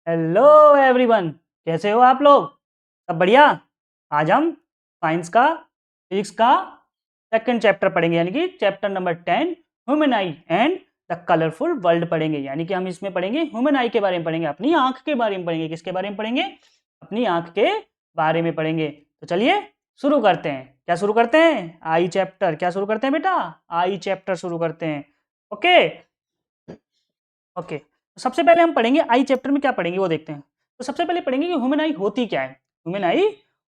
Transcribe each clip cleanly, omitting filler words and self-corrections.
Hello everyone, कैसे हो आप लोग? सब बढ़िया। आज हम साइंस का फिजिक्स का सेकंड चैप्टर पढ़ेंगे, यानी कि chapter number 10 human I and the colourful world पढ़ेंगे। यानी कि हम इसमें पढ़ेंगे ह्यूमन आई के बारे में, पढ़ेंगे अपनी आंख के बारे में, पढ़ेंगे किसके बारे में पढ़ेंगे? अपनी आंख के बारे में पढ़ेंगे। तो चलिए शुरू करते हैं। क्या शुरू करते हैं? आई चैप्टर। क्या शुरू करते हैं बेटा? आई चैप्टर शुरू करते हैं। Okay okay. तो सबसे पहले हम पढ़ेंगे आई चैप्टर में क्या पढ़ेंगे वो देखते हैं। तो सबसे पहले पढ़ेंगे कि ह्यूमन आई होती क्या है। ह्यूमन आई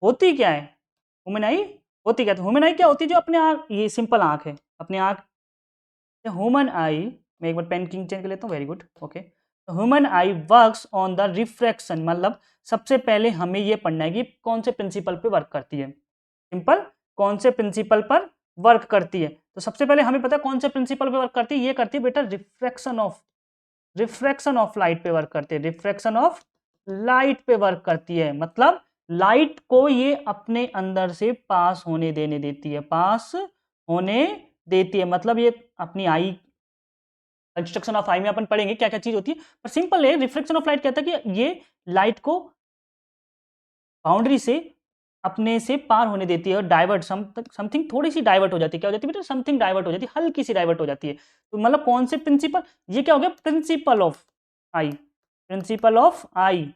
होती क्या है? ह्यूमन आई होती क्या है? तो ह्यूमन आई क्या होती है? जो अपने आँख, ये सिंपल आँख है, अपनी आँख। ह्यूमन आई, मैं एक बार पेन किंग चेंज कर लेता हूँ। Very good. ओके। तो human I works on the refraction, मतलब सबसे पहले हमें ये पढ़ना है कि कौन से प्रिंसिपल पे वर्क करती है। सिंपल, कौन से प्रिंसिपल पर वर्क करती है? तो सबसे पहले हमें पता है कौन से प्रिंसिपल पे वर्क करती है। ये करती है बेटा रिफ्रैक्शन ऑफ लाइट पे वर्क करती है। रिफ्रैक्शन ऑफ लाइट पे वर्क करती है, मतलब लाइट को ये अपने अंदर से पास होने देने देती है, पास होने देती है। मतलब ये अपनी आई, कंस्ट्रक्शन ऑफ आई में अपन पढ़ेंगे क्या क्या चीज होती है, पर सिंपल है। रिफ्लेक्शन ऑफ लाइट कहता है कि ये लाइट को बाउंड्री से अपने से पार होने देती है और डाइवर्ट समथिंग थोड़ी सी डाइवर्ट हो जाती है। क्या हो जाती है बेटा? समथिंग डाइवर्ट हो जाती है, हल्की सी डाइवर्ट हो जाती है। तो मतलब कौन से प्रिंसिपल? ये क्या हो गया? Principle of eye. Principle of eye.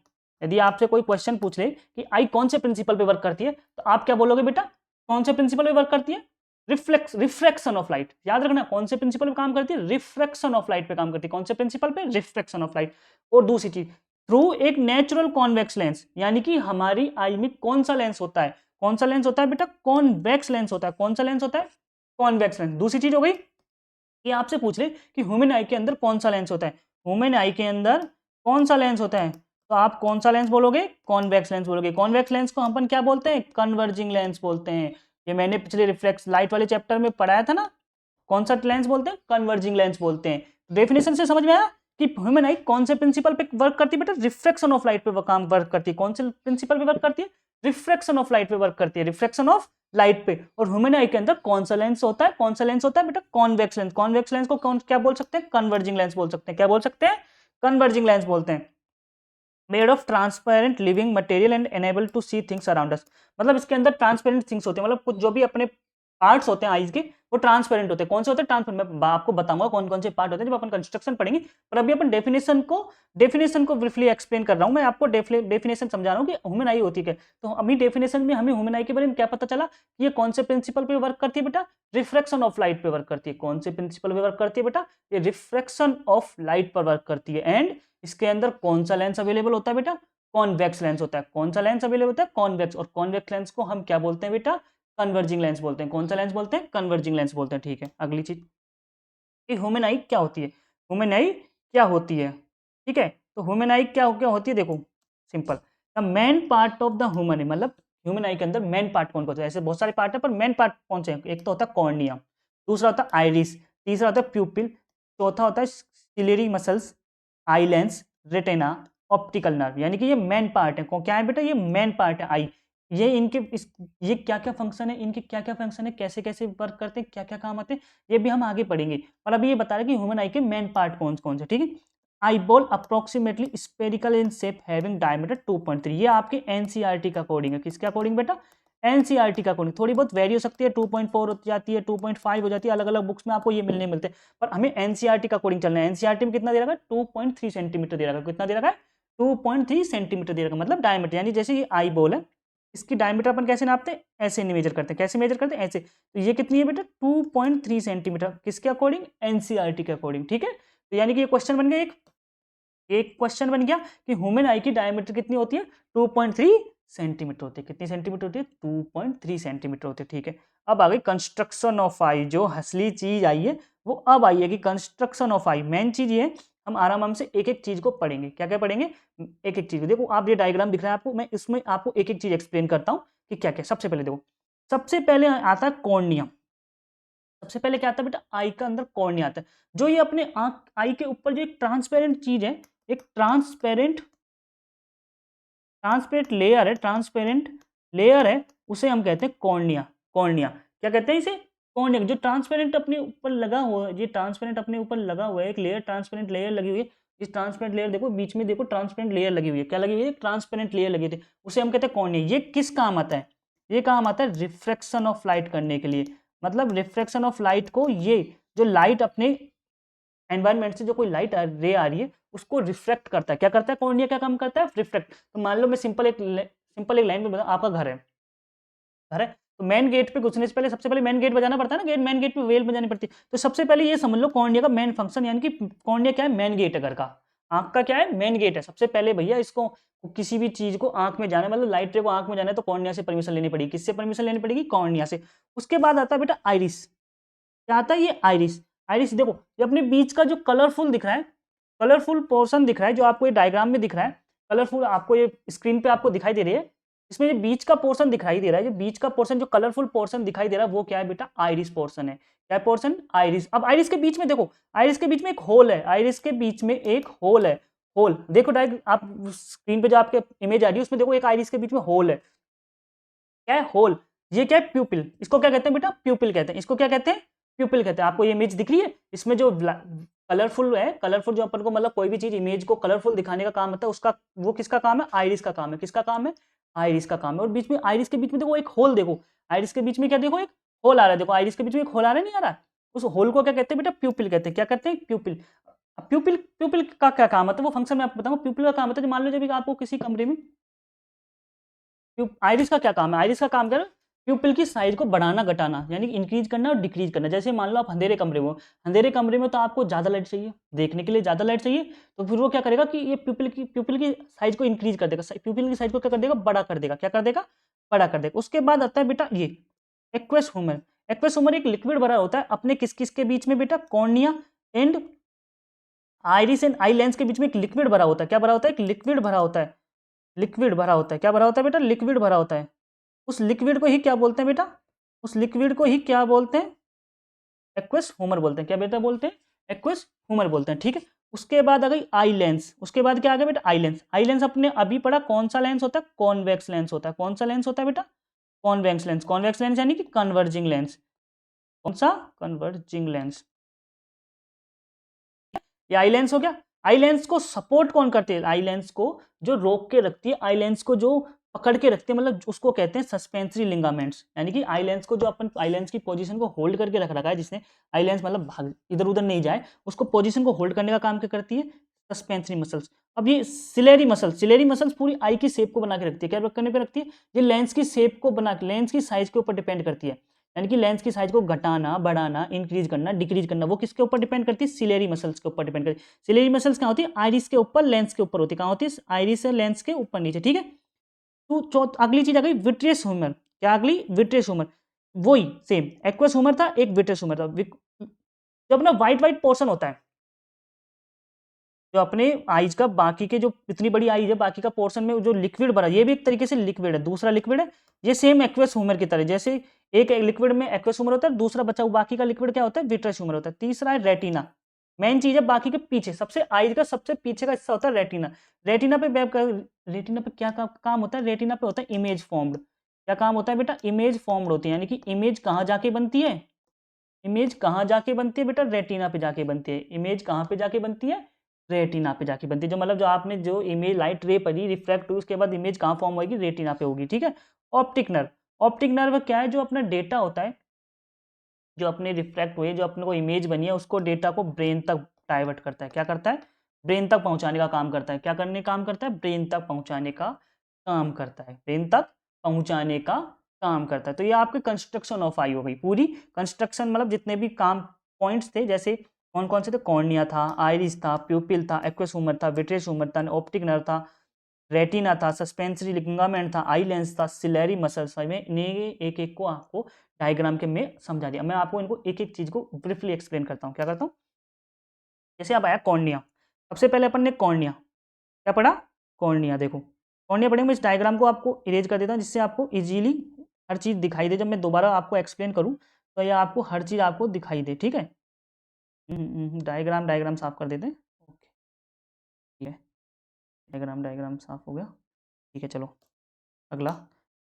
यदि आपसे कोई क्वेश्चन पूछ ले कि आई कौन से प्रिंसिपल पे वर्क करती है, तो आप क्या बोलोगे बेटा? कौन से प्रिंसिपल पे वर्क करती है? Reflection of light. याद रखना, कौन से प्रिंसिपल पे काम करती है? रिफ्रैक्शन ऑफ लाइट पे काम करती है। कौन से प्रिंसिपल पे? Refraction of light. और दूसरी चीज, थ्रू एक नेचुरल कॉन्वेक्स लेंस, यानी कि हमारी आई में कौन सा लेंस होता है? कौन सा लेंस होता है बेटा? कॉन्वेक्स लेंस होता है। कौन सा लेंस होता है? Convex lens. दूसरी चीज हो गई कि आपसे पूछ ले कि ह्यूमन आई के अंदर कौन सा लेंस होता है। ह्यूमन आई के अंदर कौन सा लेंस होता है? तो आप कौन सा लेंस बोलोगे? कॉन्वेक्स लेंस बोलोगे। कॉन्वेक्स लेंस को अपन क्या बोलते हैं? कन्वर्जिंग लेंस बोलते हैं। ये मैंने पिछले रिफ्लेक्स लाइट वाले चैप्टर में पढ़ाया था ना। कौन सा लेंस बोलते हैं? कन्वर्जिंग लेंस बोलते हैं। डेफिनेशन से समझ में आया कि ह्यूमन आई कौन से प्रिंसिपल पे वर्क करती है बेटा? रिफ्रैक्शन ऑफ लाइट पे काम वर्क करती है। कौन से प्रिंसिपल पे वर्क करती है? रिफ्रैक्शन ऑफ लाइट पे वर्क करती है। रिफ्रैक्शन ऑफ लाइट पे। और ह्यूमन आई के अंदर कौन सा लेंस होता है? कौन सा लेंस होता है बेटा? Convex lens. कॉन्वेक्स लेंस को कौन क्या बोल सकते हैं? कन्वर्जिंग लेंस बोल सकते हैं। क्या बोल सकते हैं? कन्वर्जिंग लेंस बोलते हैं। Made of transparent living material and enable to see things around us. मतलब इसके अंदर ट्रांसपेरेंट थिंग्स होते हैं, मतलब कुछ जो भी अपने पार्ट्स होते हैं आईज के, वो ट्रांसपेरेंट होते हैं। कौन से होते हैं? ट्रांसपेरेंट। मैं आपको बताऊंगा कौन कौन से पार्ट होते हैं जब अपन कंस्ट्रक्शन पढ़ेंगे। पर अभी अपन डेफिनेशन को ब्रीफली एक्सप्लेन कर रहा हूं। मैं आपको डेफिनेशन समझा रहा हूं कि ह्यूमन आई होती है। तो अभी डेफिनेशन में हमें ह्यूमन आई के बारे में क्या पता चला कि ये कौन से प्रिंसिपल पे वर्क करती है बेटा? रिफ्रैक्शन ऑफ लाइट पे वर्क करती है। कौन से प्रिंसिपल पे वर्क करती है बेटा? ये रिफ्रैक्शन ऑफ लाइट पर वर्क करती है। एंड इसके अंदर कौन सा लेंस अवेलेबल होता है बेटा? कॉन्वेक्स लेंस होता है। कौन सा लेंस अवेलेबल होता है? कॉन्वेक्स। और कॉन्वेक्स लेंस को हम क्या बोलते हैं बेटा? कन्वर्जिंग लेंस बोलते हैं। कौन सा लेंस बोलते हैं? कन्वर्जिंग लेंस बोलते हैं। ठीक है, अगली चीज कि ह्यूमन आई क्या होती है। ह्यूमन आई क्या होती है? ठीक है, तो ह्यूमन आई क्या क्या होती है? देखो simple, the main part of the human आई, मतलब ह्यूमन आई के अंदर मेन पार्ट कौन कौन सा है? ऐसे बहुत सारे पार्ट है, पर मेन पार्ट कौन से हैं? एक तो होता है कॉर्निया, दूसरा होता है आइरिस, तीसरा होता है प्यूपिल, चौथा होता है ciliary muscles, eye lens, retina, optical nerve. यानी कि ये मेन पार्ट है। क्या है बेटा? ये मेन पार्ट है आई। ये इनके ये क्या क्या फंक्शन है, इनके क्या क्या फंक्शन है, कैसे कैसे वर्क करते हैं, क्या क्या काम आते हैं, ये भी हम आगे पढ़ेंगे। और अभी ये बता रहे कि ह्यूमन आई के मेन पार्ट कौन कौन से। ठीक है, eye ball approximately spherical in shape having diameter 2.3। ये आपके एनसीईआरटी का कोडिंग है। किसका कोडिंग बेटा? एनसीईआरटी का कोडिंग। थोड़ी बहुत वेरी हो सकती है, 2.4 हो जाती है, 2.5 हो जाती है, अलग अलग बुक्स में आपको ये मिलने मिलते हैं, पर हमें एनसीईआरटी का कोडिंग चलना है। एनसीईआरटी में कितना दे रखा है? 2.3 सेंटीमीटर दे रखा है। कितना दे रखा है? 2.3 सेंटीमीटर दे रखा है, मतलब डायमीटर। यानी जैसे ये आई बॉल है, इसकी डायमीटर अपन कैसे नापते हैं? ऐसे नहीं मेजर करते हैं। कैसे मेजर करते हैं? ऐसे। तो ये कितनी है बेटा? 2.3 सेंटीमीटर। किसके अकॉर्डिंग? एनसीईआरटी के अकॉर्डिंग। ठीक है, तो यानी कि ये क्वेश्चन बन गया, एक क्वेश्चन बन गया कि ह्यूमन आई की डायमीटर कितनी होती है? 2.3 सेंटीमीटर होती है। कितनी सेंटीमीटर होती है? 2.3 सेंटीमीटर होती है। ठीक है, अब आ गई कंस्ट्रक्शन ऑफ आई। जो असली चीज आई है वो अब आई है कि कंस्ट्रक्शन ऑफ आई। मेन चीज ये है, हम आराम से एक एक चीज को पढ़ेंगे। क्या क्या पढ़ेंगे? एक एक चीज। देखो आप, ये डायग्राम दिख रहा है आपको, मैं इसमें आपको एक एक चीज एक्सप्लेन करता हूँ कि क्या क्या। सबसे पहले देखो, सबसे पहले आता है कॉर्निया। सबसे पहले क्या आता है बेटा? आई का अंदर कॉर्निया आता है। जो ये अपने आंख, आई के ऊपर जो एक ट्रांसपेरेंट चीज है, एक ट्रांसपेरेंट ट्रांसपेरेंट लेयर है, ट्रांसपेरेंट लेयर है, उसे हम कहते हैं कॉर्निया। कॉर्निया क्या कहते हैं? इसे कॉर्निया। जो ट्रांसपेरेंट अपने ऊपर लगा हुआ है, ये ट्रांसपेरेंट अपने ऊपर लगा हुआ है, एक लेयर, ट्रांसपेरेंट लेयर लगी हुई है, इस ट्रांसपेरेंट लेयर देखो, बीच में देखो ट्रांसपेरेंट लेयर लगी हुई है, क्या लगी हुई है, ट्रांसपेरेंट लेयर लगी थी, उसे हम कहते हैं कॉर्निया। ये किस काम आता है, ये काम आता है रिफ्रैक्शन ऑफ लाइट करने के लिए। मतलब रिफ्रैक्शन ऑफ लाइट को, ये जो लाइट अपने एनवायरनमेंट से जो कोई लाइट रे आ रही है उसको रिफ्लेक्ट करता है। क्या करता है कॉर्निया, क्या काम करता है, रिफ्लेक्ट। तो मान लो मैं सिंपल एक लाइन में बताऊं, आपका घर है तो मेन गेट पे घुसने से पहले सबसे पहले मेन गेट बजाना पड़ता है ना, मेन गेट पे वेल बजानी पड़ती है। तो सबसे पहले ये समझ लो कॉर्निया का मेन फंक्शन, यानी कि कॉर्निया क्या है, मेन गेट है घर का, आंख का क्या है, मेन गेट है। सबसे पहले भैया इसको किसी भी चीज को आंख में जाना, मतलब लाइट रे को आंख में जाना है तो कॉर्निया से परमिशन लेनी पड़ेगी। किससे परमिशन लेनी पड़ेगी, कॉर्निया से। उसके बाद आता है बेटा आइरिस। क्या आता है, ये आइरिस। आइरिस देखो, ये अपने बीच का जो कलरफुल दिख रहा है, कलरफुल पोर्शन दिख रहा है, जो आपको ये डायग्राम में दिख रहा है, कलरफुल आपको ये स्क्रीन पे आपको दिखाई दे रही है, इसमें ये बीच का पोर्शन दिखाई दे रहा है, जो बीच का पोर्शन, जो कलरफुल पोर्शन दिखाई दे रहा है, वो क्या है बेटा, आइरिस पोर्शन है। क्या पोर्शन, आइरिस। अब आइरिस के बीच में देखो, आइरिस के बीच में एक होल है, आइरिस के बीच में एक होल है। होल देखो, डायरेक्ट आप स्क्रीन पे जो आपके इमेज आ रही है उसमें देखो, एक आइरिस के बीच में होल है। क्या है, होल। ये क्या है, प्यूपिल। इसको क्या कहते हैं बेटा, प्यूपिल कहते हैं। इसको क्या कहते हैं, प्यूपिल कहते हैं। आपको ये इमेज दिख रही है, इसमें जो कलरफुल है, कलरफुल जो अपन को, मतलब कोई भी चीज इमेज को कलरफुल दिखाने का काम होता है, उसका वो किसका काम है, आइरिस का काम है। किसका काम है, आइरिस का काम है। और बीच में आइरिस के बीच में देखो एक होल, देखो आइरिस के बीच में क्या, देखो एक होल आ रहा है, देखो आइरिस के बीच में एक होल आ रहा है, नहीं आ रहा है? उस होल को क्या कहते हैं बेटा, प्यूपिल कहते हैं। क्या कहते हैं, प्यूपिल। प्यूपिल, प्यूपिल का क्या काम होता है, वो फंक्शन मैं आपको बताऊंगा। प्यूपिल का काम होता है, मान लो जब आपको किसी कमरे में, आइरिस का क्या काम है, आइरिस का काम क्या है, प्यूपिल की साइज को बढ़ाना घटाना, यानी इंक्रीज करना और डिक्रीज करना। जैसे मान लो आप अंधेरे कमरे में हो, अंधेरे कमरे में तो आपको ज्यादा लाइट चाहिए, देखने के लिए ज्यादा लाइट चाहिए, तो फिर वो क्या करेगा कि ये प्यूपिल की साइज को इंक्रीज कर देगा, प्यूपिल की साइज को क्या कर देगा, बड़ा कर देगा। क्या कर देगा, बड़ा कर देगा। उसके बाद आता है बेटा ये एक्वेस ह्यूमर। एक्वेस ह्यूमर एक लिक्विड भरा होता है अपने किस किस के बीच में बेटा, cornea and iris and eye lens के बीच में एक लिक्विड भरा होता है। क्या भरा होता है, एक लिक्विड भरा होता है, लिक्विड भरा होता है। क्या भरा होता है बेटा, लिक्विड भरा होता है। उस लिक्विड को ही क्या बोलते हैं बेटा, उस लिक्विड को ही क्या बोलते हैं, एक्वस ह्यूमर बोलते हैं। क्या बेटा बोलते हैं, एक्वस ह्यूमर बोलते हैं, ठीक है। उसके बाद आ गई आई लेंस। उसके बाद क्या आ गया बेटा, आई लेंस। आई लेंस अपने अभी पढ़ा, कौन सा लेंस होता है, कॉन्वेक्स लेंस होता है। कौन सा लेंस होता है बेटा, कॉन्वेक्स लेंस। कॉन्वेक्स लेंस यानी कि कन्वर्जिंग लेंस। कौन सा, कन्वर्जिंग लेंस। ये आई लेंस हो गया। आई लेंस को सपोर्ट कौन करती है, आई लेंस को जो रोक के रखती है, आई लेंस को जो पकड़ के रखते हैं, मतलब उसको कहते हैं सस्पेंसरी लिगामेंट्स। यानी कि आई लेंस को जो अपन आई लेंस की पोजीशन को होल्ड करके रख रखा है, जिसने आई लेंस मतलब भाग इधर उधर नहीं जाए, उसको पोजीशन को होल्ड करने का काम क्या करती है, सस्पेंसरी मसल्स। अब ये सिलेरी मसल्स पूरी आई की शेप को बना के रखती है। क्या करने पे रखती है, ये लेंस की शेप को बना, लेंस की साइज के ऊपर डिपेंड करती है। यानी कि लेंस की साइज को घटाना, बढ़ाना, इंक्रीज करना, डिक्रीज करना, वो किसके ऊपर डिपेंड करती है, सिलेरी मसल्स के ऊपर डिपेंड करती है। सिलेरी मसल्स क्या होती है, आइरिस के ऊपर, लेंस के ऊपर होती है। कहाँ होती है, आइरिस से लेंस के ऊपर नीचे, ठीक है। तो अगली चीज आ गई विट्रियस ह्यूमर। क्या अगली, विट्रियस ह्यूमर। वही सेम एक्वस ह्यूमर था, एक विट्रियस ह्यूमर था। जो अपना व्हाइट व्हाइट पोर्शन होता है, जो अपने आईज का बाकी के जो इतनी बड़ी आईज है, बाकी का पोर्शन में जो लिक्विड भरा, ये भी एक तरीके से लिक्विड है, दूसरा लिक्विड है। ये सेम एक्वस ह्यूमर की तरह, जैसे एक लिक्विड में एक्वस ह्यूमर होता है, दूसरा बचा हुआ बाकी का लिक्विड क्या होता है, विट्रस ह्यूमर होता है। तीसरा है रेटिना। मेन चीज है बाकी के पीछे, सबसे आईज का सबसे पीछे का हिस्सा होता है रेटिना। रेटिना पे रेटिना पे क्या काम होता है, रेटिना पे होता है इमेज फॉर्म्ड। क्या काम होता है बेटा, इमेज फॉर्म्ड होती है। यानी कि इमेज कहाँ जाके बनती है, इमेज कहाँ जाके बनती है बेटा, रेटिना पे जाके बनती है। इमेज कहाँ पे जाके बनती है, रेटिना पे जाके बनती है। जो मतलब जो आपने जो इमेज लाइट रे पड़ी, रिफ्लेक्ट हुई, उसके बाद इमेज कहाँ फॉर्म होगी, रेटिना पे होगी, ठीक है। Optic nerve. ऑप्टिक नर्व क्या है, जो अपना डेटा होता है, जो अपने रिफ्लेक्ट हुए, जो अपने को इमेज बनी है, उसको डेटा को ब्रेन तक डाइवर्ट करता है। क्या करता है, ब्रेन तक पहुंचाने का काम करता है। क्या करने का काम करता है, ब्रेन तक पहुंचाने का काम करता है, ब्रेन तक पहुंचाने का काम करता है। तो ये आपकी कंस्ट्रक्शन ऑफ आई हो गई पूरी। कंस्ट्रक्शन मतलब जितने भी काम पॉइंट्स थे, जैसे कौन कौन से थे, कॉर्निया था, आइरिस था, प्यूपिल था, एक्वस ह्यूमर था, विट्रियस ह्यूमर था, ऑप्टिक नर्व था, रेटिना था, सस्पेंसरी लिगामेंट था, आई लेंस था, सिलेरी मसल्स। में एक एक को आपको डायग्राम के में समझा दिया। मैं आपको इनको एक एक चीज को ब्रीफली एक्सप्लेन करता हूँ। क्या करता हूँ, जैसे अब आया कॉर्निया। सबसे पहले अपन ने कॉर्निया क्या पढ़ा, कॉर्निया। देखो कॉर्निया पढ़ेंगे, मैं इस डायग्राम को आपको इरेज कर देता हूँ, जिससे आपको इजीली हर चीज दिखाई दे। जब मैं दोबारा आपको एक्सप्लेन करूँ तो ये आपको हर चीज आपको दिखाई दे, ठीक है। डायग्राम साफ कर देते हैं, ओके, ठीक है। डायग्राम साफ हो गया, ठीक है। चलो अगला,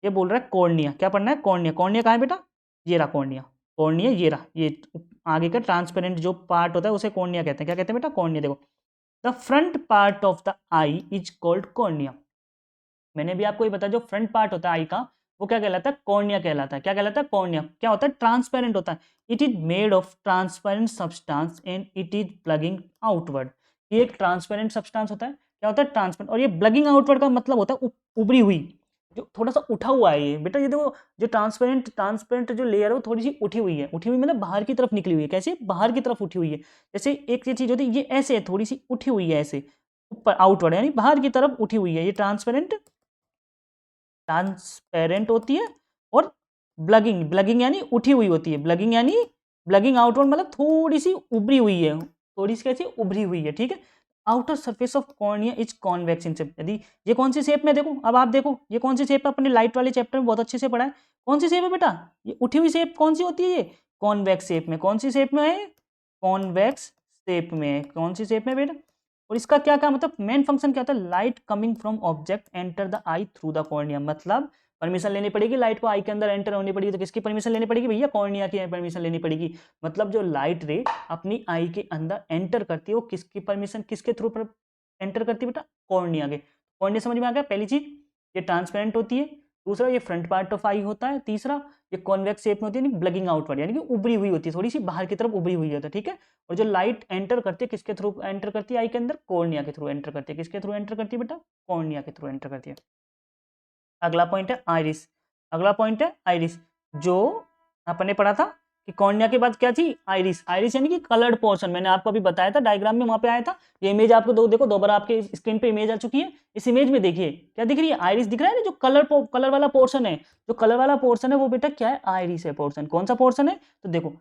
ये बोल रहा है कॉर्निया। क्या पढ़ना है, कॉर्निया। कॉर्निया कहाँ है बेटा, ये रहा कॉर्निया। कॉर्निया ये रहा, ये आगे का ट्रांसपेरेंट जो पार्ट होता है उसे कॉर्निया कहते हैं। क्या कहते हैं बेटा, कॉर्निया। देखो the front part of the I is called cornea. मैंने भी आपको ये बताया, जो फ्रंट पार्ट होता है आई का वो क्या कहलाता है? कॉर्निया कहलाता है। क्या कहलाता है? कॉर्निया। क्या होता है? ट्रांसपेरेंट होता है। It is made of transparent substance and it is plugging outward. ये एक ट्रांसपेरेंट सब्सटेंस होता है। क्या होता है? ट्रांसपेरेंट। और ये प्लगिंग आउटवर्ड का मतलब होता है उभरी हुई, जो थोड़ा सा उठा हुआ है ये बेटा। ये देखो, जो ट्रांसपेरेंट ट्रांसपेरेंट जो लेयर है वो थोड़ी सी उठी हुई है। उठी हुई मतलब बाहर की तरफ निकली हुई है। कैसे? बाहर की तरफ उठी हुई है। जैसे एक ये चीज होती है, ये ऐसे है, थोड़ी सी उठी हुई है, ऐसे ऊपर आउटवर्ड, यानी बाहर की तरफ उठी हुई है। ये ट्रांसपेरेंट ट्रांसपेरेंट होती है। और ब्लगिंग, ब्लगिंग यानी उठी हुई होती है। ब्लगिंग यानी ब्लगिंग आउटवर्ड मतलब थोड़ी सी उभरी हुई है, थोड़ी सी कैसी उभरी हुई है। ठीक है। Outer surface of cornea is convex in shape. यदि ये कौन सी शेप में, देखो अब आप देखो ये कौन सी शेप है, अपने लाइट वाले चैप्टर में बहुत अच्छे से पढ़ा है। कौन सी शेप है बेटा? ये उठी हुई शेप कौन सी होती है? ये कॉन्वेक्स शेप में। कौन सी शेप में है? कॉन्वेक्स शेप में। कौन सी शेप में बेटा? और इसका क्या काम, मतलब मेन फंक्शन क्या होता है? Light coming from object enter the I through the cornea. मतलब परमिशन लेनी पड़ेगी लाइट को आई के अंदर एंटर होनी पड़ेगी, तो किसकी परमिशन लेनी पड़ेगी भैया? कॉर्निया की परमिशन लेनी पड़ेगी। मतलब जो लाइट रे अपनी आई के अंदर एंटर करती है वो किसकी परमिशन, किसके थ्रू एंटर करती है बेटा? कॉर्निया के। कॉर्निया समझ में आ गया? पहली चीज ये ट्रांसपेरेंट होती है। दूसरा ये फ्रंट पार्ट ऑफ आई होता है। तीसरा ये कॉन्वेक्स शेप में होती है, ब्लगिंग आउटवर्ड यानी कि उभरी हुई होती है, थोड़ी सी बाहर की तरफ उभरी हुई होती है। ठीक है। और जो लाइट एंटर करती है किसके थ्रू एंटर करती है आई के अंदर? कॉर्निया के थ्रू एंटर करती है। किसके थ्रू एंटर करती है बेटा? कॉर्निया के थ्रू एंटर करती है। अगला पॉइंट है आइरिस। अगला पॉइंट है आइरिस, जो आपने पढ़ा था कि कॉर्निया के बाद क्या थी? आइरिस। आइरिस यानी कि कलर्ड पोर्शन। मैंने आपको अभी बताया था, डायग्राम में वहां पे आया था। ये इमेज आपको देखो दोबारा आपके स्क्रीन पे इमेज आ चुकी है। इस इमेज में देखिए क्या दिख रही है? आइरिस दिख रहा है ना, जो कलर वाला पोर्शन है। जो कलर वाला पोर्शन है वो बेटा क्या है? आइरिस है पोर्शन। कौन सा पोर्शन है? तो देखो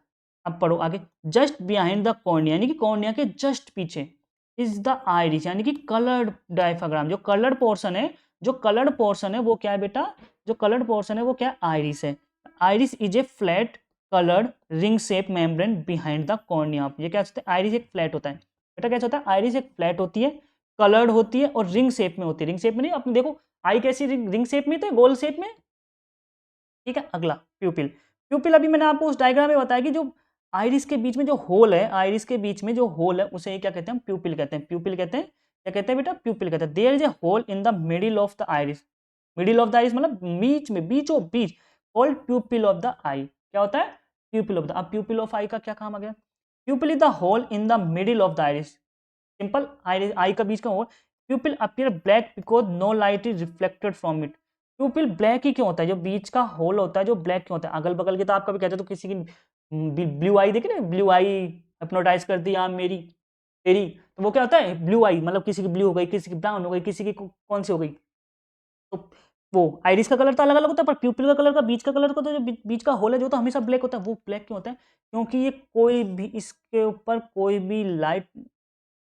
अब पढ़ो आगे। जस्ट बिहाइंड द कॉर्निया यानी कि कॉर्निया के जस्ट पीछे इज द आइरिस यानी कि कलर्ड डायफ्राम। जो कलर्ड पोर्शन है, जो कलर्ड पोर्शन है वो क्या है बेटा? जो कलर्ड पोर्शन है वो क्या है? आइरिस है। Iris is a flat coloured ring shape membrane behind the cornea. ये क्या होता है? आइरिस एक फ्लैट होता है बेटा। क्या होता है? आइरिस एक फ्लैट होती है, कलर्ड होती है और रिंग शेप में होती है। रिंग शेप में नहीं, अपने देखो आई कैसी रिंग शेप में, तो गोल शेप में। ठीक है। अगला प्यूपिल। प्यूपिल अभी मैंने आपको उस डायग्राम में बताया कि जो आइरिस के बीच में जो होल है, आइरिस के बीच में जो होल है उसे क्या कहते हैं? प्यूपिल कहते हैं। प्यूपिल कहते हैं। क्या कहते हैं बेटा? प्यूपिल कहते हैं। There is a hole in the middle of the iris. Middle of the iris मतलब बीच में, बीचों बीच, called pupil of the eye. क्या होता है? Pupil of the. अब प्यूपिल ऑफ आई का क्या काम आ गया? Pupil is the hole in the middle of the iris. Simple, iris eye का बीच का hole. Pupil appear black because no light is reflected from it. प्यूपिल black ही क्यों होता है? जो बीच का होल होता है जो ब्लैक क्यों होता है? अगल बगल के तो आप कभी कहते हो, तो किसी की ब्लू आई देखी ना, ब्लू आई हिप्नोटाइज कर दी आप मेरी तेरी, तो वो क्या होता है? ब्लू आई मतलब किसी की ब्लू हो गई, किसी की ब्राउन हो गई, किसी की कौन सी हो गई। तो वो आइरिस का कलर तो अलग अलग होता है, पर प्यूपिल का कलर का बीच का कलर का तो जो बीच का होल है जो तो हमेशा ब्लैक होता है। वो ब्लैक क्यों होता है? क्योंकि ये कोई भी, इसके ऊपर कोई भी लाइट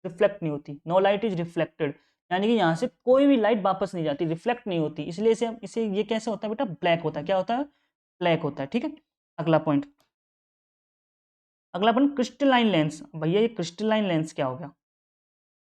रिफ्लेक्ट नहीं होती। नो लाइट इज रिफ्लेक्टेड यानी कि यहाँ से कोई भी लाइट वापस नहीं जाती, रिफ्लेक्ट नहीं होती, इसलिए इसे ये कैसे होता है बेटा? ब्लैक होता है। क्या होता है? ब्लैक होता है। ठीक है। अगला पॉइंट, अगला पॉइंट क्रिस्टलाइन लेंस। भैया ये क्रिस्टलाइन लेंस क्या हो गया?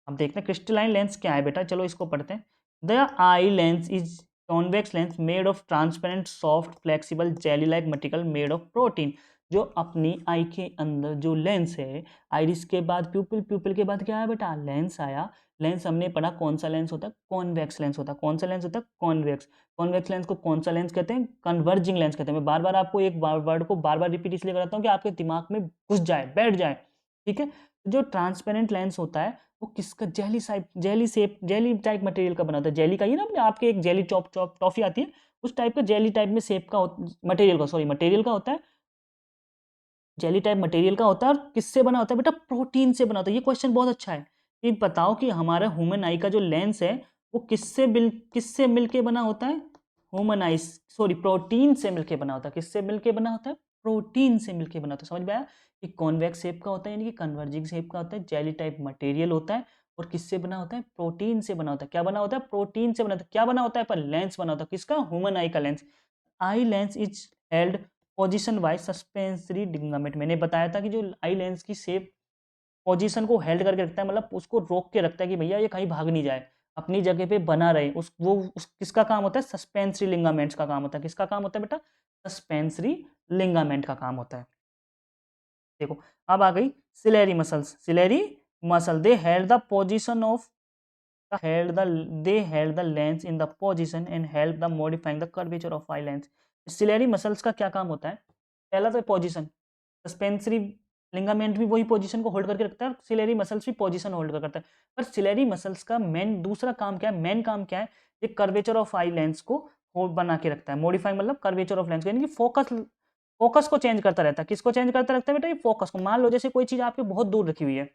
अब देखते हैं क्रिस्टलाइन लेंस क्या है बेटा। चलो इसको पढ़ते हैं। The eye lens is convex lens made of transparent soft flexible jelly like material made of protein. जो अपनी आई के अंदर जो लेंस है, आइरिस के बाद प्यूपिल, प्यूपिल के बाद क्या आया बेटा? लेंस आया। लेंस हमने पढ़ा कौन सा लेंस होता है? कॉन्वेक्स लेंस होता है। कौन सा लेंस होता है? कॉन्वेक्स। कॉन्वेक्स लेंस को कौन सा लेंस कहते हैं? कन्वर्जिंग लेंस कहते हैं। मैं बार बार आपको एक वर्ड को बार बार रिपीट इसलिए कराता हूँ कि आपके दिमाग में घुस जाए, बैठ जाए। ठीक है। जो ट्रांसपेरेंट लेंस होता है वो किसका? जेली टाइप मटेरियल का बना होता है। जेली का ही ना, अपने आपके एक जेली चॉप चॉप टॉफी आती है, उस टाइप का जेली टाइप में शेप का मटेरियल का, सॉरी मटेरियल का होता है। जेली टाइप मटेरियल का होता है। और किससे बना होता है बेटा? प्रोटीन से बना होता है। ये क्वेश्चन बहुत अच्छा है कि बताओ कि हमारा ह्यूमन आई का जो लेंस है वो किससे मिलके बना होता है? ह्यूमन आई, सॉरी प्रोटीन से मिलके बना होता है। किससे मिलके बना होता है? प्रोटीन से मिलके बना होता है। समझ में आया कि कॉन्वेक्स शेप का होता है यानी कि कन्वर्जिंग शेप का होता है, जेली टाइप मटेरियल होता है। और किससे बना होता है? प्रोटीन से बना होता है। क्या बना होता है? प्रोटीन से बना होता है। क्या बना होता है? पर लेंस बना होता है। किसका? ह्यूमन आई का lens. Eye lens is held position wise suspensory ligament. मैंने बताया था कि जो आई लेंस की शेप पोजीशन को हेल्ड करके रखता है, मतलब उसको रोक के रखता है कि भैया ये कहीं भाग नहीं जाए, अपनी जगह पे बना रहे। किसका काम होता है? सस्पेंसरी लिगामेंट्स का काम होता है। किसका काम होता है बेटा? सस्पेंसरी लिगामेंट का काम होता है। देखो अब आ गई ciliary muscles. Ciliary muscle, they held the position of they held the lens in the position and helped the modifying the curvature of eye lens. Ciliary muscles का क्या काम होता है? पहला तो पोजीशन, सस्पेंसरी लिगामेंट भी वही पोजीशन को होल्ड करके रखता है और सिलेरी मसल्स भी पोजीशन होल्ड करता है। पर सिलेरी मसल्स का मेन दूसरा काम क्या है? मेन काम क्या है? ये कर्वेचर ऑफ आई लेंस को बना के रखता है। मॉडिफाई मतलब कर्वेचर ऑफ लेंस, यानी कि फोकस को चेंज करता रहता है। किसको चेंज करता रहता है बेटा? ये फोकस को। मान लो जैसे कोई चीज आपके बहुत दूर रखी हुई है,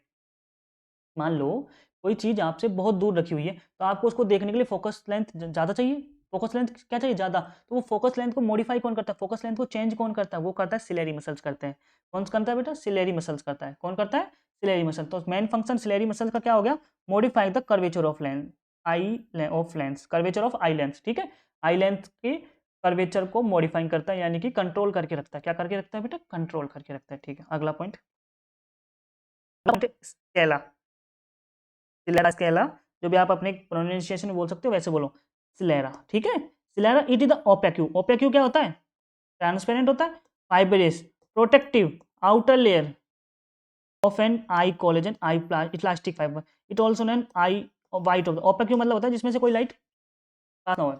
मान लो कोई चीज आपसे बहुत दूर रखी हुई है, तो आपको उसको देखने के लिए फोकस लेंथ ज्यादा चाहिए। फोकस लेंथ क्या चाहिए? ज्यादा। तो वो फोकस लेंथ को मॉडिफाई कौन करता है? फोकस लेंथ को चेंज कौन करता है? वो करता है सिलेरी मसल्स करते हैं। कौन करता है बेटा? सिलेरी मसल्स करता है। कौन करता है? Ciliary muscle. तो मेन फंक्शन सिलेरी मसल्स का क्या हो गया? Modify the curvature of lens, curvature of eye lens. ठीक है, आई लेंथ के कर्वेचर को मॉडिफाई करता है, यानी कि कंट्रोल करके रखता है। क्या करके रखता है बेटा? कंट्रोल करके रखता है। ठीक है, अगला पॉइंट स्केला। सिलेरा स्केला, जो भी आप अपने प्रोनाउंसिएशन में बोल सकते हो वैसे बोलो, सिलेरा। ठीक है, sclera it is the opaque. Opaque क्या होता है? ट्रांसपेरेंट होता है, fibrous, protective outer layer of an eye collagen eye elastic fibre. It also known eye white of. Opaque मतलब होता है जिसमें से कोई लाइट पास ना हो,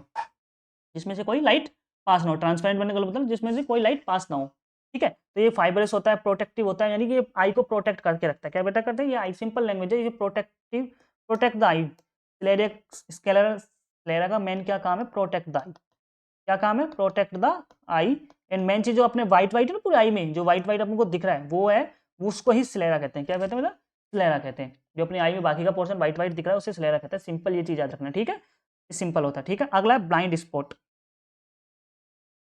जिसमें से कोई लाइट पास ना हो। ट्रांसपेरेंट बनने का मतलब जिसमें से कोई लाइट पास ना हो। ठीक है, तो ये फाइबरस होता है, प्रोटेक्टिव होता है, यानी कि ये आई को प्रोटेक्ट करके रखता है। क्या बेटा करता है? ये आई सिंपल लैंग्वेज है, ये protective, protect the I. Sclera का मेन क्या काम है? Protect the eye. क्या काम है? Protect the I. And main चीज जो अपने व्हाइट व्हाइट है ना पूरे आई में, जो व्हाइट व्हाइट आपको दिख रहा है वो है, उसको ही स्लेरा कहते हैं। क्या कहते हैं बेटा? स्लेरा कहते हैं। जो अपनी आई में बाकी का पोर्शन व्हाइट व्हाइट दिख रहा है उसे स्लेरा कहते हैं। सिंपल ये चीज याद रखना। ठीक है, सिंपल होता है। ठीक है, अगला है blind spot.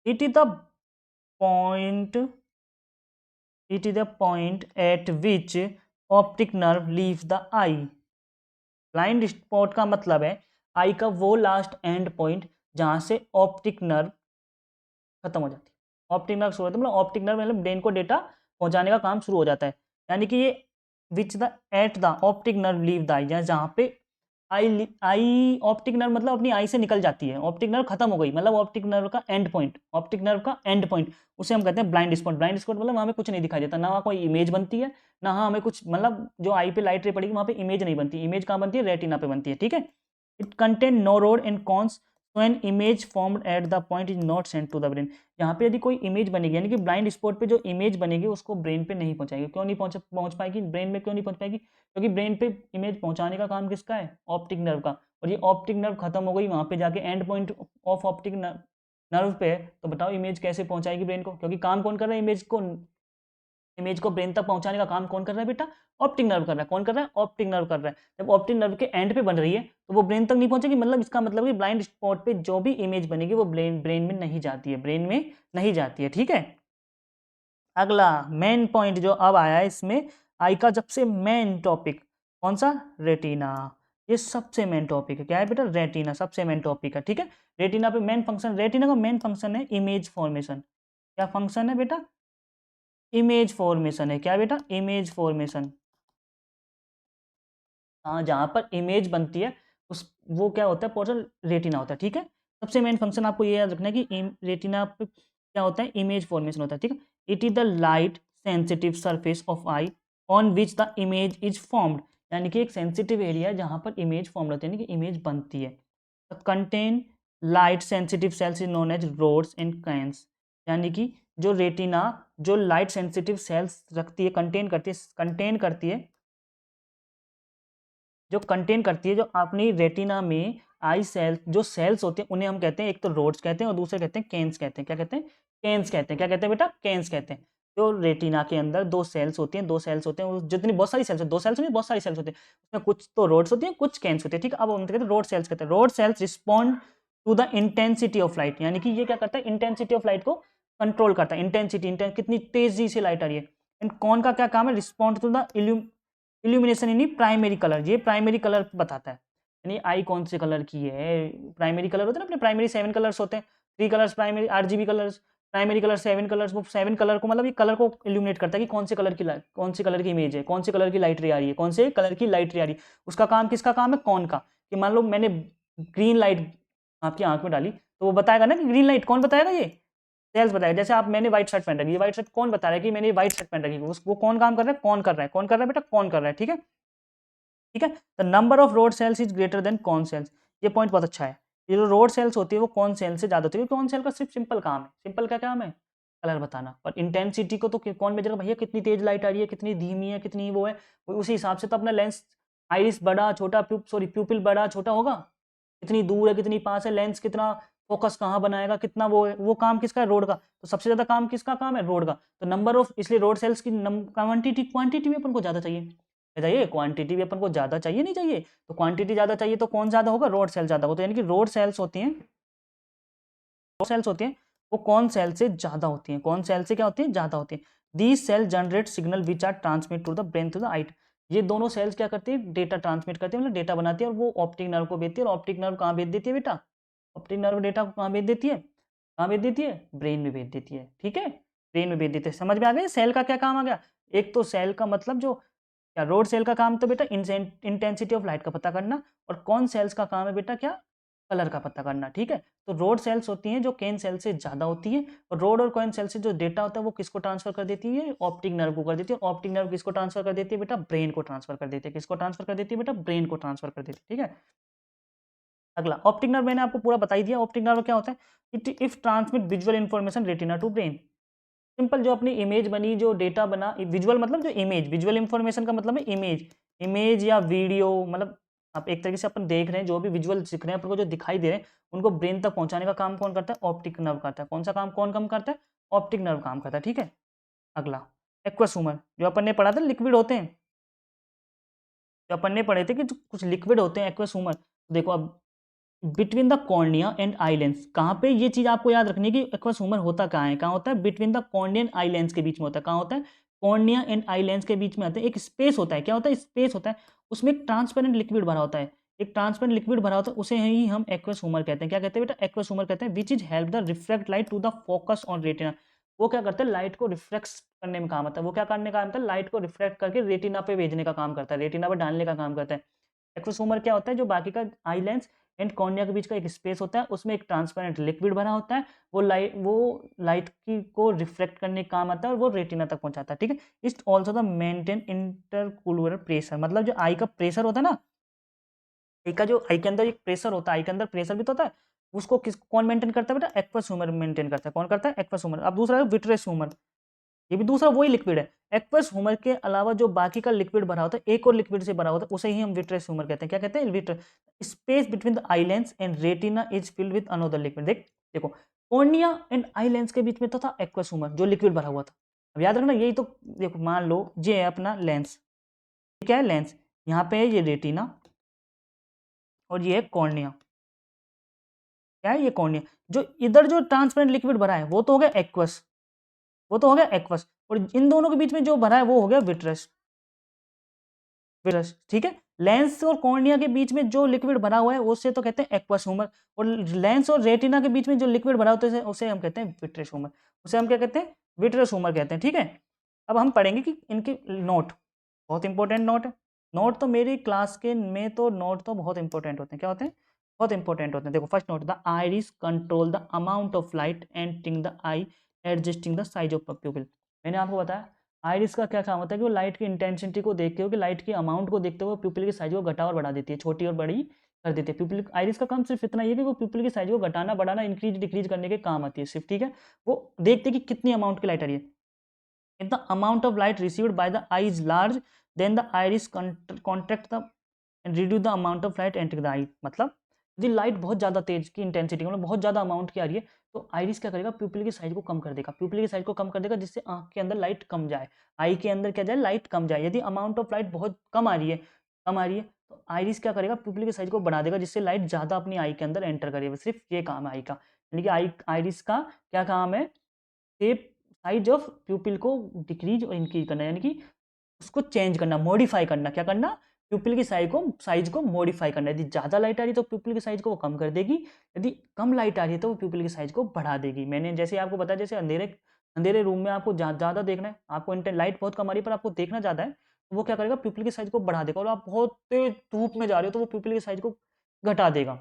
It is the point it is the point at which optic nerve leaves the eye। Blind spot का मतलब है आई का वो लास्ट एंड पॉइंट जहां से ऑप्टिक नर्व खत्म हो जाती है। ऑप्टिक नर्व शुरू होता है, मतलब ऑप्टिक नर्व मतलब ब्रेन को डेटा पहुंचाने का काम शुरू हो जाता है। यानी कि ये which the at the optic nerve leave the eye, जहाँ पे आई ऑप्टिक नर्व मतलब अपनी आई से निकल जाती है, ऑप्टिक नर्व खत्म हो गई, मतलब ऑप्टिक नर्व का एंड पॉइंट, ऑप्टिक नर्व का एंड पॉइंट, उसे हम कहते हैं ब्लाइंड स्पॉट। ब्लाइंड स्पॉट मतलब वहाँ पे कुछ नहीं दिखाई देता, ना वहाँ कोई इमेज बनती है, ना हमें कुछ, मतलब जो आई पे लाइट रे पड़ेगी वहाँ पे इमेज नहीं बनती। इमेज कहाँ बनती है? रेटिना पे बनती है। ठीक है, it contain no rod and cones, so an image formed at the point is not sent to the brain। यहाँ पे यदि कोई इमेज बनेगी, यानी कि ब्लाइंड स्पॉट पे जो इमेज बनेगी उसको ब्रेन पे नहीं पहुंचाएगी। क्यों नहीं पहुंच पाएगी ब्रेन में? क्यों नहीं पहुंच पाएगी? क्योंकि ब्रेन पे इमेज पहुंचाने का काम किसका है? ऑप्टिक नर्व का। और ये ऑप्टिक नर्व खत्म हो गई, वहां पे जाके and point of optic nerve पे है, तो बताओ इमेज कैसे पहुंचाएगी ब्रेन को? क्योंकि काम कौन कर रहा है? इमेज को ब्रेन तक पहुंचाने का काम कौन कर रहा है बेटा? ऑप्टिक नर्व कर रहा है। कौन कर रहा है? ऑप्टिक नर्व कर रहा है। जब ऑप्टिक नर्व के एंड पे बन रही है तो वो ब्रेन तक नहीं पहुंचेगी, मतलब इसका मतलब कि ब्लाइंड स्पॉट पे जो भी इमेज बनेगी वो ब्रेन में नहीं जाती है, ब्रेन में नहीं जाती है। ठीक है, अगला मेन पॉइंट जो अब आया है इसमें, आई का सबसे मेन टॉपिक कौन सा? रेटिना। ये सबसे मेन टॉपिक है। क्या है बेटा? रेटिना सबसे मेन टॉपिक है। ठीक है, रेटिना पे मेन फंक्शन, रेटिना का मेन फंक्शन है इमेज फॉर्मेशन। क्या फंक्शन है बेटा? इमेज फॉर्मेशन है। क्या बेटा? Image formation. हाँ, जहाँ पर इमेज बनती है उस वो क्या होता है? पोर्शन रेटिना होता है। ठीक है, सबसे मेन फंक्शन आपको ये याद रखना है कि रेटिना पे क्या होता है? इमेज फॉर्मेशन होता है। ठीक है, it is the light sensitive surface of I on which the image is formed. यानी कि एक सेंसिटिव एरिया है जहाँ पर इमेज फॉर्म होती है, यानी कि इमेज बनती है। Contain light sensitive cells is known as rods and cones. यानी कि जो रेटिना जो लाइट सेंसिटिव सेल्स रखती है, कंटेन करती है, जो अपनी रेटिना में आई सेल जो सेल्स होते हैं उन्हें हम कहते हैं, एक तो रोड्स कहते हैं और दूसरे कहते हैं कैंस कहते हैं। क्या कहते हैं? कैंस कहते हैं। क्या कहते हैं बेटा? कैंस कहते हैं। जो रेटिना के अंदर दो सेल्स होती हैं, जितनी बहुत सारी सेल्स, दो सेल्स नहीं बहुत सारी सेल्स होती हैं, उसमें कुछ तो रोड्स होती हैं, कुछ कैंस होती है। ठीक है, अब हम कहते हैं रोड सेल्स कहते हैं। Rod cells respond to the intensity of light, यानी कि ये क्या करता है? इंटेंसिटी ऑफ लाइट को कंट्रोल करता है। इंटेंसिटी कितनी तेजी से लाइट आ रही है। एंड कौन का क्या काम है? Respond to the illumination in primary colour. ये प्राइमरी कलर बताता है, यानी आई कौन से कलर की है। प्राइमरी कलर होते हैं ना अपने, प्राइमरी 7 कलर्स होते हैं, 3 colours primary RGB colours, primary colour 7 colours. वो 7 कलर को मतलब ये कलर को इल्यूमिनेट करता है कि कौन से कलर की इमेज है, कौन से कलर की लाइट रे आ रही है, कौन से कलर की लाइट रे आ रही है। उसका काम किसका काम है? कौन का? कि मान लो मैंने ग्रीन लाइट आपकी आंख में डाली तो वो बताएगा ना कि ग्रीन लाइट, कौन बताएगा? ये सेल्स बताएगा। जैसे आप मैंने व्हाइट शर्ट पहन रखी है, व्हाइट शर्ट कौन बता रहा है कि मैंने व्हाइट शर्ट पहन रखी है? वो कौन काम कर रहा है? कौन कर रहा है? कौन कर रहा है बेटा? कौन कर रहा है। ठीक है, ठीक है। The number of rod cells is greater than cone cells, ये पॉइंट बहुत अच्छा है। ये जो रोड सेल्स होती है वो कॉन सेल से ज्यादा होती है, कॉन सेल का सिर्फ सिंपल काम है, सिंपल क्या काम है, कलर बताना। पर इंटेंसिटी को तो कौन मेजर, भैया कितनी तेज लाइट आ रही है, कितनी धीमी है, कितनी वो है, उसी हिसाब से तो अपना लेंस आइरिस बड़ा छोटा प्यूपिल बड़ा छोटा होगा, कितनी दूर है कितनी पास है, लेंस कितना फोकस कहाँ बनाएगा, कितना वो है, वो काम किसका है, रोड का। तो सबसे ज्यादा काम किसका काम है, रोड का। तो नंबर ऑफ, इसलिए रोड सेल्स की क्वांटिटी क्वांटिटी भी अपन को ज्यादा चाहिए, चाहिए क्वांटिटी भी अपन को ज्यादा चाहिए, नहीं चाहिए। तो क्वांटिटी ज्यादा चाहिए तो कौन ज्यादा होगा, रोड सेल ज्यादा होगा। तो यानी कि रोड सेल्स होती हैं, रोड सेल्स होती हैं वो कौन सेल से ज्यादा होती हैं, कौन सेल से क्या होती है, ज्यादा होती है। These cell generate signal which are transmit to the brain through the eye. ये दोनों सेल्स क्या करती है, डेटा ट्रांसमिट करती है, मतलब डेटा बनाती है, और वो ऑप्टिक नर्व को भेजती है। और ऑप्टिक नर्व कहाँ भेज देती है बेटा, ऑप्टिक नर्व डेटा को कहाँ भेज देती है, कहाँ भेज देती है, ब्रेन में भेज देती है। ठीक है, ब्रेन में भेज देती है। समझ में आ गया सेल का क्या काम आ गया। एक तो सेल का मतलब जो क्या, रोड सेल का काम तो बेटा इंटेंसिटी ऑफ लाइट का पता करना, और कौन सेल्स का काम है बेटा क्या, कलर का पता करना। ठीक है, तो रोड सेल्स होती हैं जो केन सेल से ज्यादा होती है, और रोड और कॉइन सेल से जो डेटा होता है वो किसको ट्रांसफर कर देती है, ऑप्टिक नर्व को कर देती है। ऑप्टिक नर्व किसको ट्रांसफर कर देती है बेटा, ब्रेन को ट्रांसफर कर देती है। किसको ट्रांसफर कर देती है बेटा, ब्रेन को ट्रांसफर कर देती है। ठीक है, अगला ऑप्टिक नर्व मैंने आपको पूरा बता ही दिया। ऑप्टिक नर्व क्या होता है, it if transmit visual information retina to brain. Simple, जो अपनी इमेज बनी, जो डेटा बना, विजुअल मतलब जो इमेज, विजुअल इंफॉर्मेशन का मतलब है इमेज, इमेज या वीडियो, मतलब आप एक तरीके से अपन देख रहे हैं, जो भी विजुअल दिख रहे हैं अपन को, जो दिखाई दे रहे हैं, उनको ब्रेन तक पहुंचाने का काम कौन करता है, ऑप्टिक नर्व करता है। कौन सा काम कौन कम करता है, ऑप्टिक नर्व काम करता है। ठीक है, अगला एक्वस ह्यूमर, जो अपन ने पढ़ा था लिक्विड होते हैं, जो अपन ने पढ़े थे कि जो कुछ लिक्विड होते हैं एक्वस ह्यूमर। देखो अब, between the cornea and eye lens, कहाँ पे ये चीज आपको याद रखनी है कि एक्वस ह्यूमर होता कहाँ है, कहाँ होता है, between the cornea and eye lens के बीच में होता है। कहाँ होता है, कॉर्निया एंड आई लेंस के बीच में आता है, एक स्पेस होता है। क्या होता है, स्पेस होता है, उसमें एक ट्रांसपेरेंट लिक्विड भरा होता है, एक ट्रांसपेरेंट लिक्विड भरा होता है, उसे ही हम एक्वस ह्यूमर कहते हैं। क्या कहते हैं बेटा, एक्वस ह्यूमर कहते हैं। Which is help the reflect light to the focus on retina. वो क्या करता है, लाइट को रिफ्लेक्ट करने में काम आता है। वो क्या करने का काम आता है, लाइट को रिफ्लेक्ट करके रेटिना पे भेजने का काम करता है, रेटिना पे डालने का काम करता है। एक्वस क्या होता है, जो बाकी का आई लेंस एंड कॉर्निया के बीच का एक स्पेस होता है, उसमें एक ट्रांसपेरेंट लिक्विड भरा होता है। वो लाइट की को रिफ्लेक्ट करने का काम आता है, और वो रेटिना तक पहुंचाता है। ठीक है, इस ऑल्सो द मेंटेन इंटरकुलर प्रेशर, मतलब जो आई का प्रेशर होता है ना, आई का जो आई के अंदर एक प्रेशर होता है, आई के अंदर प्रेशर भी तो होता है, उसको कौन मेंटेन करता है बेटा, एक्वस ह्यूमर मेंटेन करता है। कौन करता है, एक्वस ह्यूमर। अब दूसरा है विट्रेस ह्यूमर, ये भी दूसरा वही लिक्विड है। एक्वस ह्यूमर के अलावा जो बाकी का लिक्विड भरा होता है, एक और लिक्विड से भरा होता है, उसे ही हम विट्रेस ह्यूमर कहते हैं। क्या कहते हैं, vitreous. Space between the eye lens and retina is filled with another liquid. देखो कॉर्निया एंड आई लेंस के बीच में तो था एक्वस ह्यूमर, जो लिक्विड भरा हुआ था। अब याद रखना, यही तो देखो, मान लो ये है अपना लेंस, क्या है लेंस, यहाँ पे है ये रेटिना, और ये है कॉर्निया। क्या है, ये कॉर्निया। जो इधर जो ट्रांसपेरेंट लिक्विड भरा है वो तो हो गया एक्वस, वो तो हो गया एक्वस, और इन दोनों के बीच में जो भरा है वो हो गया विट्रस, विट्रस। ठीक है, लेंस और कॉर्निया के बीच में जो लिक्विड भरा हुआ है उससे तो कहते हैं एक्वस ह्यूमर, और लेंस और रेटिना के बीच में जो लिक्विड भरा होता है उसे हम कहते हैं विट्रस ह्यूमर, उसे हम क्या कहते हैं, विट्रस ह्यूमर कहते हैं। ठीक है, अब हम पढ़ेंगे कि इनकी नोट, बहुत इंपॉर्टेंट नोट है। नोट तो मेरी क्लास के में तो नोट तो बहुत इंपॉर्टेंट होते हैं। क्या होते हैं, बहुत इंपॉर्टेंट होते हैं। देखो first note, the iris control the amount of light entering the I, adjusting the size of प्यूपिल। मैंने आपको बताया आइरिस का क्या काम होता है कि वो लाइट की इंटेंसिटी को देखते हुए, कि लाइट की अमाउंट को देखते हुए प्यूपिल की साइज को घटा और बढ़ा देती है, छोटी और बड़ी कर देती है। प्यूपिल आइरिस का काम सिर्फ इतना ही है कि वो प्यूपिल की साइज को घटाना बढ़ाना, इंक्रीज डिक्रीज करने के काम आती है सिर्फ। ठीक है, वो देखते कि कितनी अमाउंट की लाइट आ रही है। If the amount of light received by the eye is large, then the iris contract the and reduce the amount of light entering the eye। मतलब यदि लाइट बहुत ज़्यादा तेज की इंटेंसिटी, मतलब बहुत ज़्यादा अमाउंट की आ रही है, तो आइरिस क्या करेगा, प्यूपिल की साइज को कम कर देगा, प्यूपिल की साइज को कम कर देगा, जिससे आंख के अंदर लाइट कम जाए, आई के अंदर क्या जाए, लाइट कम जाए। यदि अमाउंट ऑफ लाइट बहुत कम आ रही है, कम आ रही है, तो आइरिस क्या करेगा, प्यूपिल की साइज को बढ़ा देगा, जिससे लाइट ज़्यादा अपनी आई के अंदर एंटर करेगा। सिर्फ ये काम है आई का, यानी कि आइरिस का क्या काम है, शेप साइज ऑफ प्यूपिल को डिक्रीज और इंक्रीज करना, यानी कि उसको चेंज करना, मॉडिफाई करना। क्या करना, प्यूपिल की साइज को मॉडिफाई करना। यदि ज़्यादा लाइट आ रही है तो प्यूपिल की साइज को वो कम कर देगी, यदि कम लाइट आ रही है तो वो प्यूपिल की साइज को बढ़ा देगी। मैंने जैसे आपको बताया, जैसे अंधेरे अंधेरे रूम में आपको ज़्यादा देखना है, आपको लाइट बहुत कम आ रही है पर आपको देखना ज़्यादा है, तो वो क्या करेगा, प्यूपिल की साइज को बढ़ा देगा। और आप बहुत तेज धूप में जा रहे हो तो वो प्यूपिल की साइज को घटा देगा।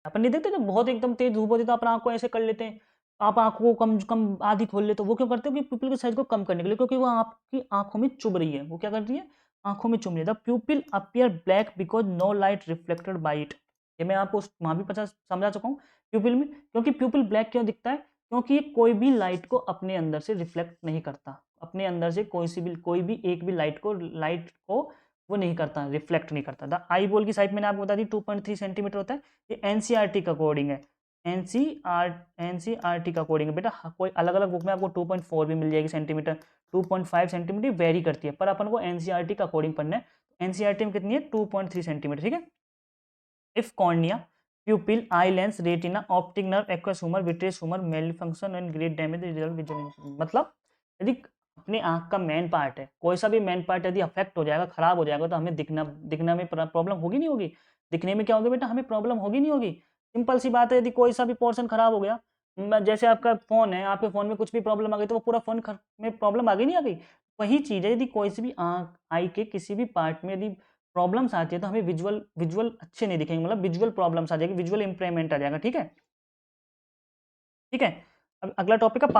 अपन नहीं देखते जब बहुत एकदम तेज धूप होती है तो अपन आँख को ऐसे कर लेते हैं, आप आँखों को कम कम आधी खोल लेते हो। वो क्यों करते हो कि पिपल के साइज को कम करने के लिए, क्योंकि वो आपकी आँखों में चुभ रही है। वो क्या कर रही है, आंखों में चुभ रही है। The pupil appear black because no light reflected by it. ये मैं आपको वहां भी पता समझा चुका हूँ प्यूपिल में। क्योंकि प्यूपिल ब्लैक क्यों दिखता है? क्योंकि ये कोई भी लाइट को अपने अंदर से रिफ्लेक्ट नहीं करता, अपने अंदर से कोई भी एक भी लाइट को वो नहीं करता, रिफ्लेक्ट नहीं करता। द आई बॉल की साइज मैंने आपको बता दी 2.3 सेंटीमीटर होता है। ये एनसीईआरटी का कोडिंग है, एनसीईआरटी का कोडिंग है बेटा। कोई अलग अलग बुक में आपको 2.4 भी मिल जाएगी सेंटीमीटर, 2.5 सेंटीमीटर वेरी करती है, पर अपन को एनसीईआरटी का कोडिंग पढ़ना है। एनसीईआरटी में कितनी है? 2.3 सेंटीमीटर, ठीक है। If cornea, pupil, eye lens, retina, optic nerve, aqueous humour, vitreous humour malfunction and great damage result vision. मतलब यदि अपने आंख का मेन पार्ट है, कोई सा भी मेन पार्ट यदि अफेक्ट हो जाएगा, खराब हो जाएगा, तो हमें दिखना में प्रॉब्लम होगी नहीं होगी? दिखने में क्या होगी बेटा? हमें प्रॉब्लम होगी नहीं होगी? सिंपल सी बात है, यदि कोई सा भी पोर्शन खराब हो गया, जैसे आपका फोन है, आपके फोन में कुछ भी प्रॉब्लम आ गई तो वो पूरा फोन में प्रॉब्लम आ गई नहीं आ गई? वही चीज है, यदि कोई सी भी आई के किसी भी पार्ट में यदि प्रॉब्लम्स आती है तो हमें विजुअल विजुअल अच्छे नहीं दिखेंगे, मतलब विजुअल प्रॉब्लम्स आ जाएगी, विजुअल इंप्रूवमेंट आ जाएगा, ठीक है। ठीक है। अब अगला टॉपिक है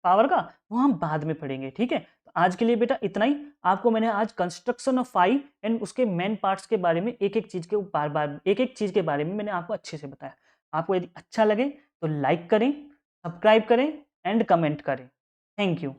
पावर का, वो हम बाद में पढ़ेंगे, ठीक है। तो आज के लिए बेटा इतना ही। आपको मैंने आज कंस्ट्रक्शन ऑफ आई एंड उसके मेन पार्ट्स के बारे में एक एक चीज के बार बार एक एक चीज के बारे में मैंने आपको अच्छे से बताया। आपको यदि अच्छा लगे तो लाइक करें, सब्सक्राइब करें एंड कमेंट करें। Thank you.